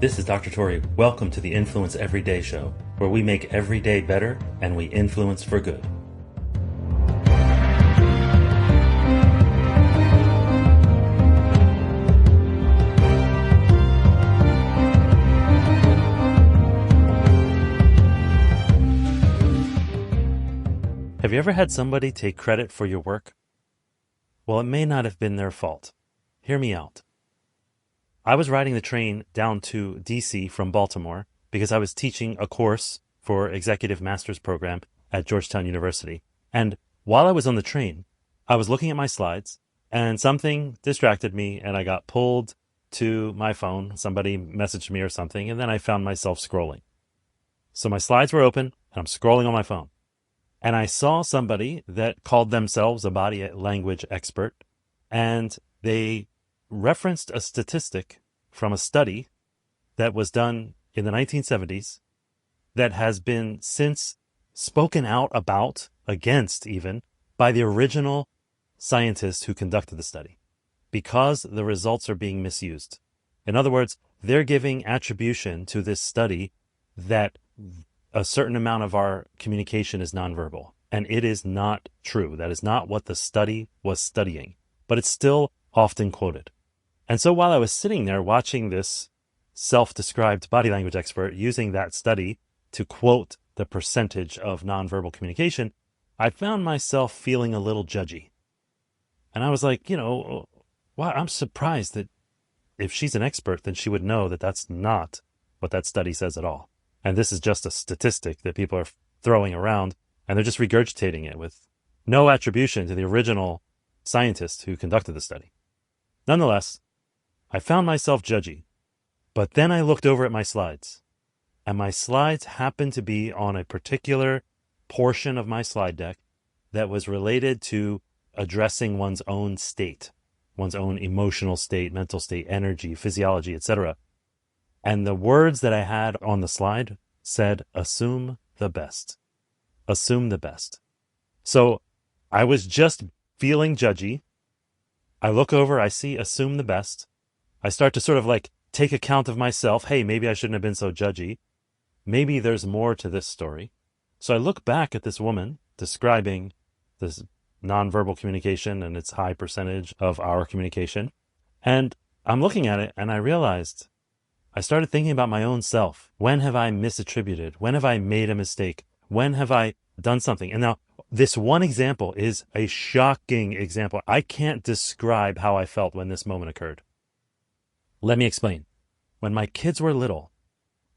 This is Dr. Tori. Welcome to the Influence Everyday Show, where we make every day better and we influence for good. Have you ever had somebody take credit for your work? Well, it may not have been their fault. Hear me out. I was riding the train down to DC from Baltimore because I was teaching a course for Executive Master's Program at Georgetown University. And while I was on the train, I was looking at my slides and something distracted me and I got pulled to my phone. Somebody messaged me or something, and then I found myself scrolling. So my slides were open and I'm scrolling on my phone. And I saw somebody that called themselves a body language expert, and they referenced a statistic from a study that was done in the 1970s that has been since spoken out about, against even, by the original scientists who conducted the study, because the results are being misused. In other words, they're giving attribution to this study that a certain amount of our communication is nonverbal, and it is not true. That is not what the study was studying, but it's still often quoted. And so while I was sitting there watching this self-described body language expert using that study to quote the percentage of nonverbal communication, I found myself feeling a little judgy. And I was like, wow, I'm surprised that if she's an expert, then she would know that that's not what that study says at all. And this is just a statistic that people are throwing around, and they're just regurgitating it with no attribution to the original scientist who conducted the study. Nonetheless, I found myself judgy, but then I looked over at my slides, and my slides happened to be on a particular portion of my slide deck that was related to addressing one's own state, one's own emotional state, mental state, energy, physiology, etc. And the words that I had on the slide said, assume the best. Assume the best. So I was just feeling judgy. I look over, I see assume the best. I start to sort of like take account of myself. Hey, maybe I shouldn't have been so judgy. Maybe there's more to this story. So I look back at this woman describing this nonverbal communication and its high percentage of our communication. And I'm looking at it and I realized I started thinking about my own self. When have I misattributed? When have I made a mistake? When have I done something? And now this one example is a shocking example. I can't describe how I felt when this moment occurred. Let me explain. When my kids were little,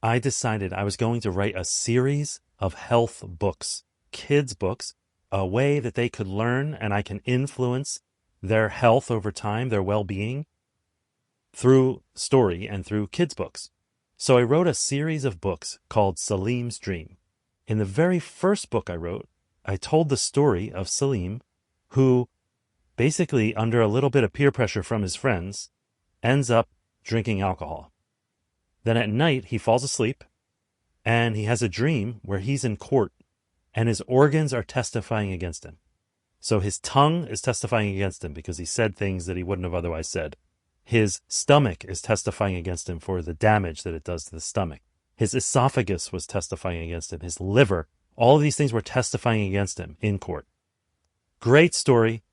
I decided I was going to write a series of health books, kids books, a way that they could learn and I can influence their health over time, their well-being, through story and through kids' books. So I wrote a series of books called Salim's Dream. In the very first book I wrote, I told the story of Salim, who basically, under a little bit of peer pressure from his friends, ends up drinking alcohol. Then at night, he falls asleep, and he has a dream where he's in court, and his organs are testifying against him. So his tongue is testifying against him because he said things that he wouldn't have otherwise said. His stomach is testifying against him for the damage that it does to the stomach. His esophagus was testifying against him. His liver, all of these things were testifying against him in court. Great story.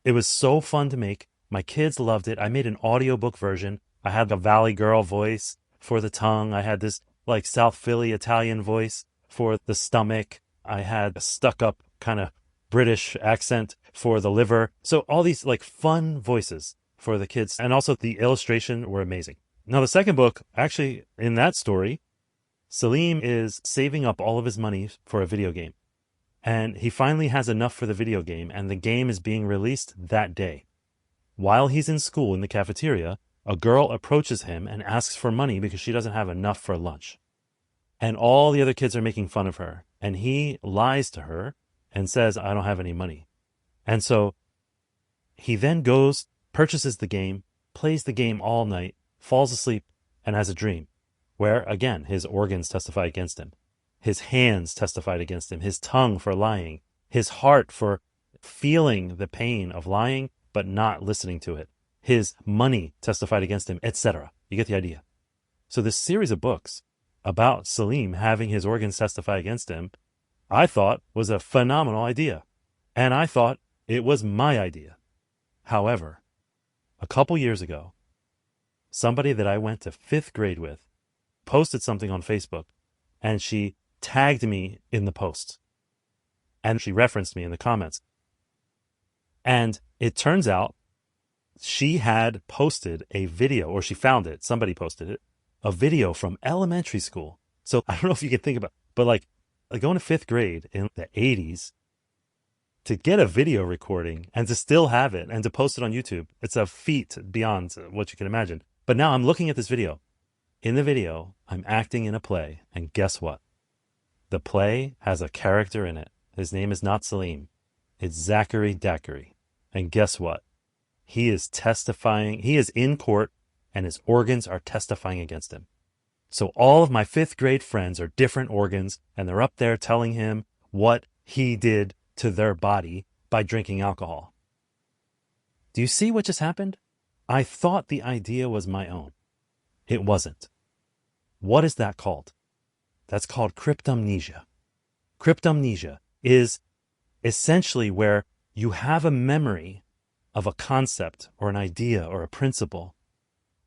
It was so fun to make. My kids loved it. I made an audiobook version. I had a Valley Girl voice for the tongue. I had this like South Philly Italian voice for the stomach. I had a stuck-up kind of British accent for the liver. So all these like fun voices for the kids. And also the illustration were amazing. Now the second book, actually in that story, Salim is saving up all of his money for a video game. And he finally has enough for the video game, and the game is being released that day. While he's in school in the cafeteria, a girl approaches him and asks for money because she doesn't have enough for lunch. And all the other kids are making fun of her. And he lies to her and says, I don't have any money. And so he then goes, purchases the game, plays the game all night, falls asleep, and has a dream where, again, his organs testify against him. His hands testified against him, his tongue for lying, his heart for feeling the pain of lying but not listening to it. His money testified against him, etc. You get the idea. So this series of books about Salim having his organs testify against him, I thought was a phenomenal idea. And I thought it was my idea. However, a couple years ago, somebody that I went to 5th grade with posted something on Facebook, and she tagged me in the post. And she referenced me in the comments. And it turns out she had posted a video, or she found it, somebody posted it, a video from elementary school. So I don't know if you can think about, but like going to 5th grade in the 80s, to get a video recording and to still have it and to post it on YouTube, it's a feat beyond what you can imagine. But now I'm looking at this video. In the video, I'm acting in a play, and guess what? The play has a character in it. His name is not Salim. It's Zachary Daiquiri. And guess what? He is testifying. He is in court, and his organs are testifying against him. So all of my 5th grade friends are different organs, and they're up there telling him what he did to their body by drinking alcohol. Do you see what just happened? I thought the idea was my own. It wasn't. What is that called? That's called cryptomnesia. Cryptomnesia is essentially where you have a memory of a concept or an idea or a principle,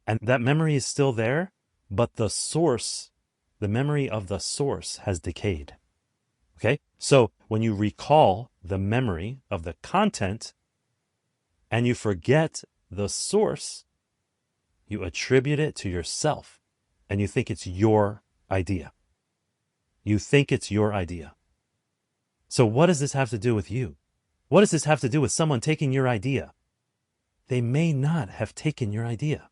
and that memory is still there, but the source, the memory of the source has decayed. Okay? So when you recall the memory of the content and you forget the source, you attribute it to yourself and you think it's your idea. You think it's your idea. So what does this have to do with you? What does this have to do with someone taking your idea? They may not have taken your idea.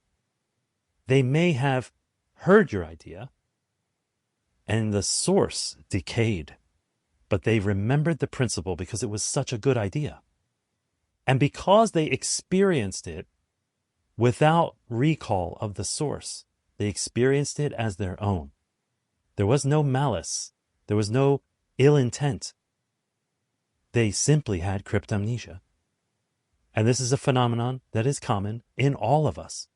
They may have heard your idea and the source decayed, but they remembered the principle because it was such a good idea. And because they experienced it without recall of the source, they experienced it as their own. There was no malice. There was no ill intent. They simply had cryptomnesia. And this is a phenomenon that is common in all of us.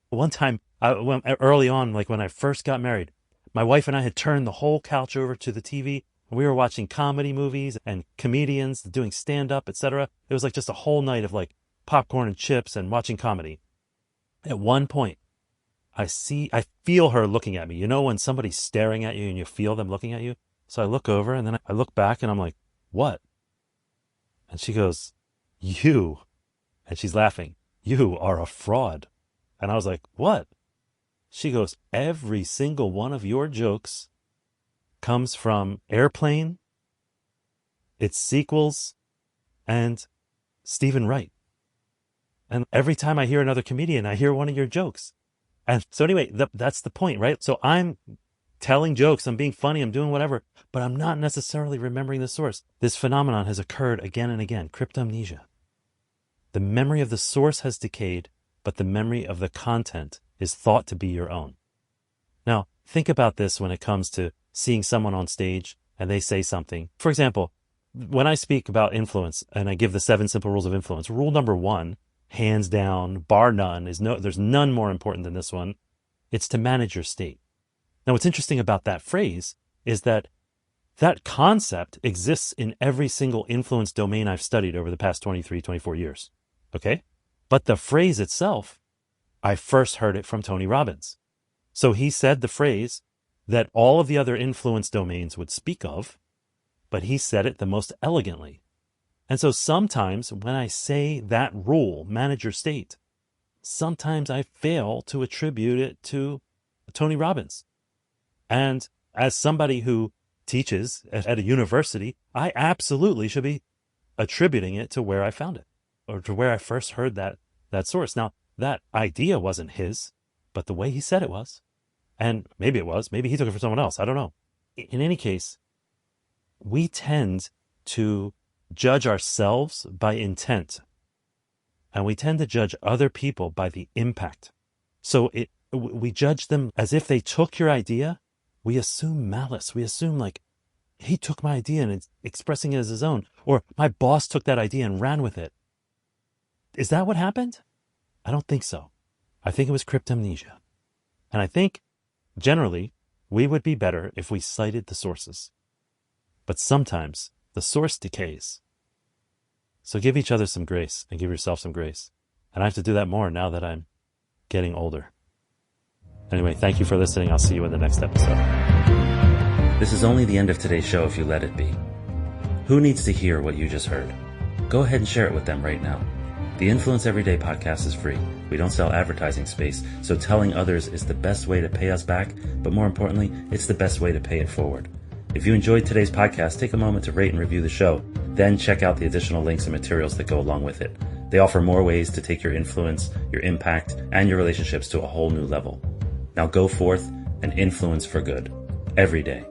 One time, early on, like when I first got married, my wife and I had turned the whole couch over to the TV. We were watching comedy movies and comedians doing stand-up, etc. It was like just a whole night of like popcorn and chips and watching comedy. At one point, I feel her looking at me. You know when somebody's staring at you and you feel them looking at you? So I look over and then I look back and I'm like, what? And she goes, you. And she's laughing. You are a fraud. And I was like, what? She goes, every single one of your jokes comes from Airplane, its sequels, and Stephen Wright. And every time I hear another comedian, I hear one of your jokes. And so anyway, that's the point, right? So I'm telling jokes, I'm being funny, I'm doing whatever, but I'm not necessarily remembering the source. This phenomenon has occurred again and again, cryptomnesia. The memory of the source has decayed, but the memory of the content is thought to be your own. Now, think about this when it comes to seeing someone on stage and they say something. For example, when I speak about influence and I give the 7 simple rules of influence, rule number 1, hands down, bar none, there's none more important than this one. It's to manage your state. Now, what's interesting about that phrase is that that concept exists in every single influence domain I've studied over the past 23, 24 years. Okay? But the phrase itself, I first heard it from Tony Robbins. So he said the phrase that all of the other influence domains would speak of, but he said it the most elegantly. And so sometimes when I say that rule, manage your state, sometimes I fail to attribute it to Tony Robbins. And as somebody who teaches at a university, I absolutely should be attributing it to where I found it or to where I first heard that source. Now, that idea wasn't his, but the way he said it was. And maybe it was. Maybe he took it from someone else. I don't know. In any case, we tend to judge ourselves by intent. And we tend to judge other people by the impact. So we judge them as if they took your idea. We assume malice. We assume like, he took my idea and it's expressing it as his own. Or my boss took that idea and ran with it. Is that what happened? I don't think so. I think it was cryptomnesia. And I think Generally, we would be better if we cited the sources. But sometimes the source decays. So give each other some grace and give yourself some grace. And I have to do that more now that I'm getting older. Anyway, thank you for listening. I'll see you in the next episode. This is only the end of today's show if you let it be. Who needs to hear what you just heard? Go ahead and share it with them right now. The Influence Everyday podcast is free. We don't sell advertising space, so telling others is the best way to pay us back, but more importantly, it's the best way to pay it forward. If you enjoyed today's podcast, take a moment to rate and review the show. Then check out the additional links and materials that go along with it. They offer more ways to take your influence, your impact, and your relationships to a whole new level. Now go forth and influence for good every day.